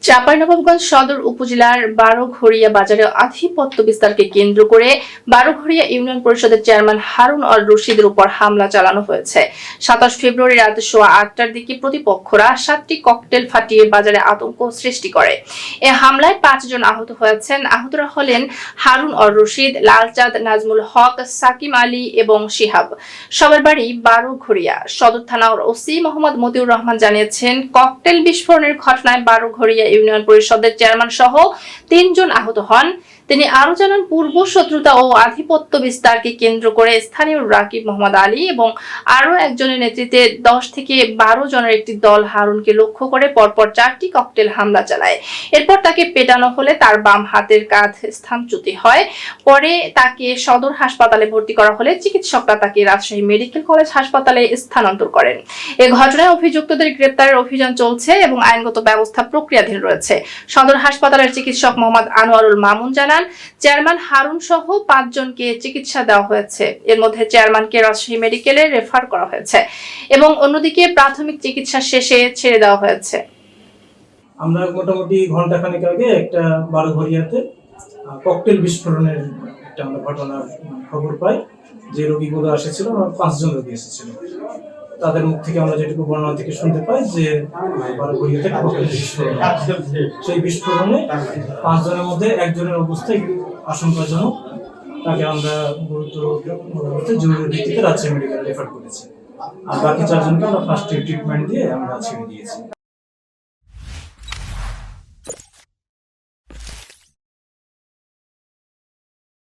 চাঁপাইনবাবগঞ্জ সদর উপজেলার বারোঘড়িয়া বাজারে আধিপত্য বিস্তারকে কেন্দ্র করে বারোঘড়িয়া ইউনিয়ন পরিষদের চেয়ারম্যান হারুন অর রশিদের উপর হামলা চালানো হয়েছে। 27 ফেব্রুয়ারি রাত 8টার দিকে প্রতিপক্ষরা 7টি ককটেল ফাটিয়ে বাজারে আতঙ্ক সৃষ্টি করে। এ হামলায় 5 জন আহত হয়েছেন। আহতরা হলেন হারুন অর রশিদ, লালচাঁদ, নাজমুল হক, সাকিম আলী এবং শিহাব। সবার বাড়ি বারোঘড়িয়া। সদর থানার ওসি মোহাম্মদ মতিউর রহমান জানিয়েছেন, ককটেল বিস্ফোরণের ঘটনায় বারোঘড়িয়া ইউনিয়ন পরিষদের চেয়ারম্যান সহ 3 জন আহত হন। তিনি আরো জানান, পূর্ব শত্রুতা ও আধিপত্য বিস্তারকে কেন্দ্র করে স্থানীয় রাকিব মোহাম্মদ আলী এবং আরো একজনের নেতৃত্বে 10 থেকে 12 জনের একটি দল হারুনকে লক্ষ্য করে পরপর 4টি ককটেল হামলা চালায়। এরপর তাকে পেটানো হলে তার বাম হাতের কাঁধ স্থানচ্যুতি হয়। পরে তাকে সদর হাসপাতালে ভর্তি করা হলে চিকিৎসকরা তাকে রাজশাহী মেডিকেল কলেজ হাসপাতালে স্থানান্তর করেন। এ ঘটনায় অভিযুক্তদের গ্রেপ্তারের অভিযান চলছে এবং আইনগত ব্যবস্থা প্রক্রিয়াধীন রয়েছে। সদর হাসপাতালের চিকিৎসক মোহাম্মদ আনোয়ারুল মামুন জানান, চেয়ারম্যান হারুন সহ 5 জনকে চিকিৎসা দেওয়া হয়েছে। এর মধ্যে চেয়ারম্যানকে রাজশাহী মেডিকেলে রেফার করা হয়েছে এবং অন্যদিকে প্রাথমিক চিকিৎসা শেষে ছেড়ে দেওয়া হয়েছে। আমরা মোটামুটি ঘন্টাখানেক আগে একটা বারোঘড়িয়াতে ককটেল বিস্ফোরণের একটা আমরা ঘটনার খবর পাই। যে রোগীগুলো এসেছিল, 5 জন রোগী এসেছিল। তাদের মুখ থেকে আমরা যেটুকু বর্ণনা থেকে শুনতে পাই যে বারোঘড়িয়াতে ককটেল বিস্ফোরণ, সেই বিস্ফোরণে 5 জনের মধ্যে একজনের অবস্থা আশঙ্কাজনক। তাকে আমরা গুরুতর জরুরি ভিত্তিতে রাজশাহী মেডিকেল রেফার করেছি। আর বাকি 4 জনকে আমরা ফার্স্ট ট্রিটমেন্ট দিয়ে আমরা ছেড়ে দিয়েছি।